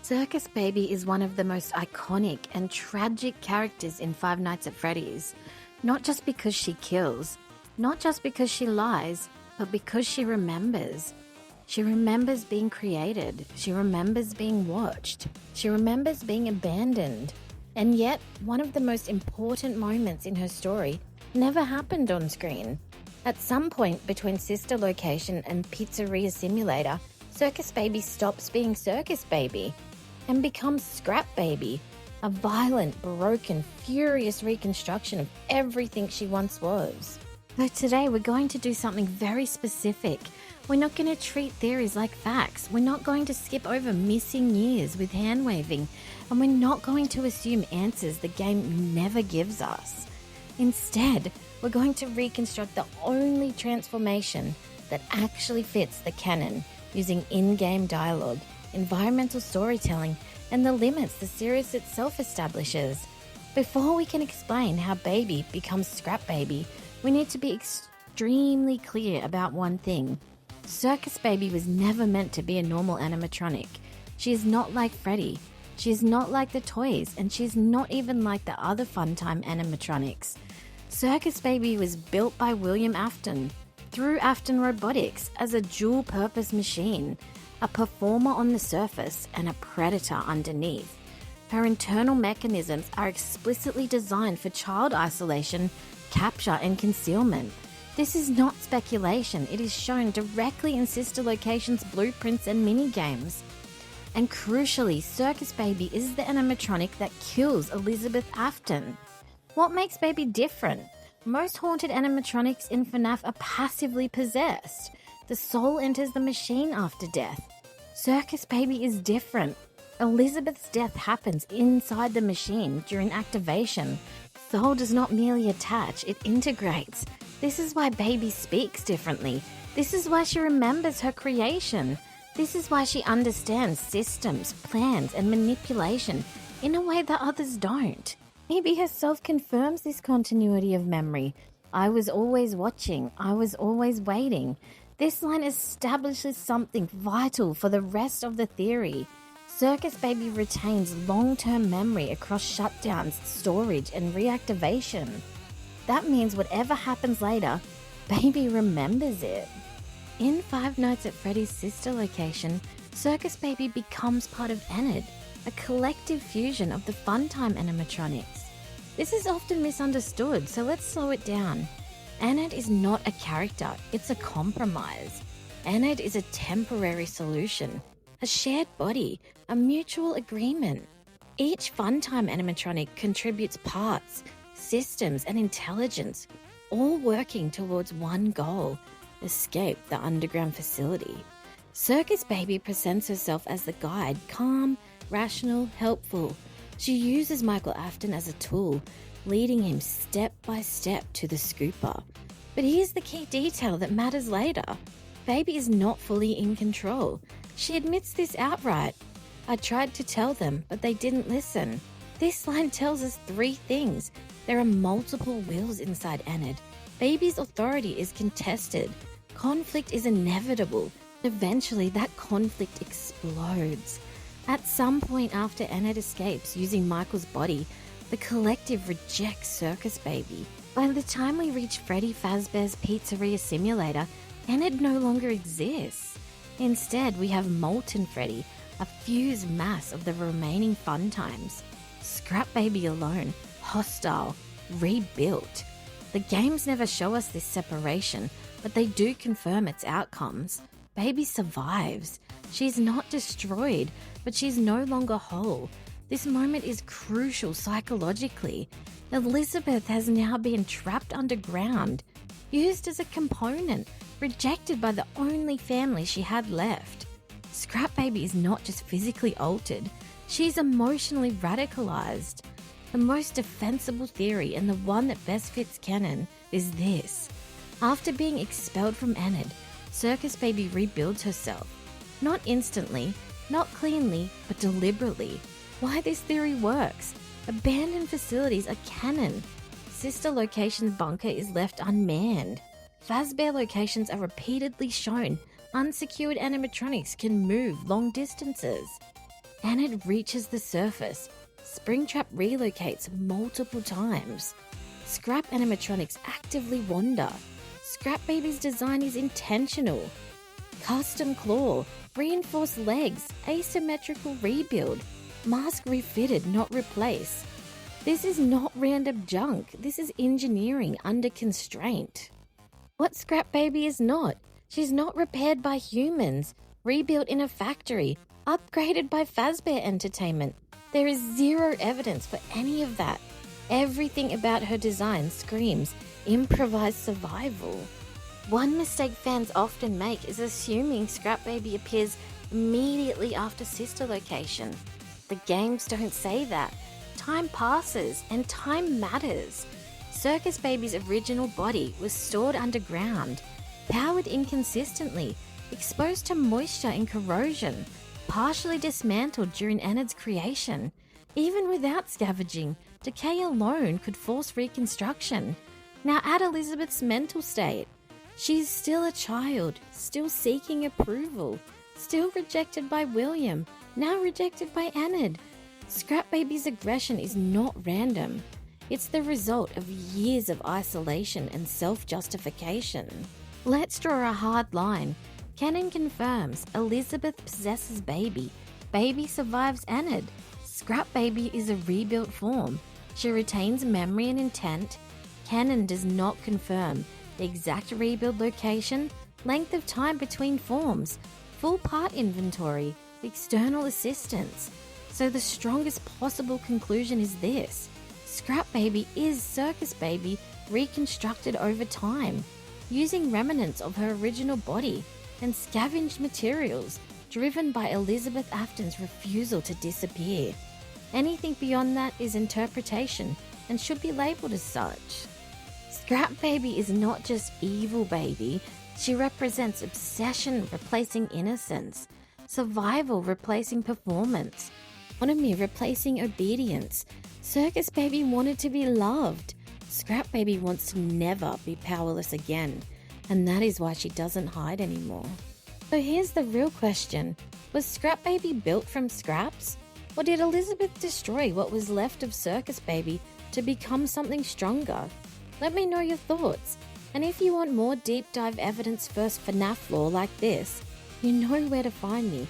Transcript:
Circus Baby is one of the most iconic and tragic characters in Five Nights at Freddy's. Not just because she kills, not just because she lies, but because she remembers. She remembers being created. She remembers being watched. She remembers being abandoned. And yet, one of the most important moments in her story never happened on screen. At some point between Sister Location and Pizzeria Simulator, Circus Baby stops being Circus Baby and becomes Scrap Baby, a violent, broken, furious reconstruction of everything she once was. So today we're going to do something very specific. We're not going to treat theories like facts. We're not going to skip over missing years with hand-waving, and we're not going to assume answers the game never gives us. Instead, we're going to reconstruct the only transformation that actually fits the canon using in-game dialogue, environmental storytelling, and the limits the series itself establishes. Before we can explain how Baby becomes Scrap Baby, we need to be extremely clear about one thing. Circus Baby was never meant to be a normal animatronic. She is not like Freddy. She is not like the toys, and she is not even like the other Funtime animatronics. Circus Baby was built by William Afton through Afton Robotics as a dual-purpose machine, a performer on the surface and a predator underneath. Her internal mechanisms are explicitly designed for child isolation, capture, and concealment. This is not speculation, it is shown directly in Sister Location's blueprints and minigames. And crucially, Circus Baby is the animatronic that kills Elizabeth Afton. What makes Baby different? Most haunted animatronics in FNAF are passively possessed. The soul enters the machine after death. Circus Baby is different. Elizabeth's death happens inside the machine during activation. Soul does not merely attach, it integrates. This is why Baby speaks differently. This is why she remembers her creation. This is why she understands systems, plans, and manipulation in a way that others don't. Baby herself confirms this continuity of memory. I was always watching. I was always waiting. This line establishes something vital for the rest of the theory. Circus Baby retains long-term memory across shutdowns, storage, and reactivation. That means whatever happens later, Baby remembers it. In Five Nights at Freddy's Sister Location, Circus Baby becomes part of Ennard, a collective fusion of the Funtime animatronics. This is often misunderstood, so let's slow it down. Ennard is not a character, it's a compromise. Ennard is a temporary solution, a shared body, a mutual agreement. Each Funtime animatronic contributes parts, systems, and intelligence, all working towards one goal: escape the underground facility. Circus Baby presents herself as the guide, calm, rational, helpful. She uses Michael Afton as a tool, leading him step by step to the scooper. But here's the key detail that matters later. Baby is not fully in control. She admits this outright. I tried to tell them, but they didn't listen. This line tells us three things. There are multiple wills inside Ennard. Baby's authority is contested. Conflict is inevitable. Eventually, that conflict explodes. At some point after Ennard escapes using Michael's body, the collective rejects Circus Baby. By the time we reach Freddy Fazbear's Pizzeria Simulator, Ennard no longer exists. Instead, we have Molten Freddy, a fused mass of the remaining Funtimes. Scrap Baby alone, hostile, rebuilt. The games never show us this separation, but they do confirm its outcomes. Baby survives. She's not destroyed, but she's no longer whole. This moment is crucial psychologically. Elizabeth has now been trapped underground, used as a component, rejected by the only family she had left. Scrap Baby is not just physically altered, she's emotionally radicalized. The most defensible theory, and the one that best fits canon, is this. After being expelled from Ennard, Circus Baby rebuilds herself. Not instantly, not cleanly, but deliberately. Why this theory works? Abandoned facilities are canon. Sister Location's bunker is left unmanned. Fazbear locations are repeatedly shown. Unsecured animatronics can move long distances. Ennard reaches the surface. Springtrap relocates multiple times. Scrap animatronics actively wander. Scrap Baby's design is intentional. Custom claw, reinforced legs, asymmetrical rebuild, mask refitted, not replace. This is not random junk. This is engineering under constraint. What Scrap Baby is not? She's not repaired by humans, rebuilt in a factory, upgraded by Fazbear Entertainment. There is zero evidence for any of that. Everything about her design screams improvised survival. One mistake fans often make is assuming Scrap Baby appears immediately after Sister Location. The games don't say that. Time passes, and time matters. Circus Baby's original body was stored underground, powered inconsistently, exposed to moisture and corrosion, partially dismantled during Ennard's creation. Even without scavenging, decay alone could force reconstruction. Now add Elizabeth's mental state. She's still a child, still seeking approval, still rejected by William, now rejected by Ennard. Scrap Baby's aggression is not random. It's the result of years of isolation and self-justification. Let's draw a hard line. Canon confirms Elizabeth possesses Baby. Baby survives Ennard. Scrap Baby is a rebuilt form. She retains memory and intent. Canon does not confirm the exact rebuild location, length of time between forms, full part inventory, external assistance. So the strongest possible conclusion is this: Scrap Baby is Circus Baby reconstructed over time, using remnants of her original body and scavenged materials driven by Elizabeth Afton's refusal to disappear. Anything beyond that is interpretation and should be labeled as such. Scrap Baby is not just evil baby, she represents obsession replacing innocence, survival replacing performance, autonomy replacing obedience. Circus Baby wanted to be loved. Scrap Baby wants to never be powerless again, and that is why she doesn't hide anymore. So here's the real question: was Scrap Baby built from scraps? Or did Elizabeth destroy what was left of Circus Baby to become something stronger? Let me know your thoughts. And if you want more deep dive evidence first FNAF lore like this, you know where to find me.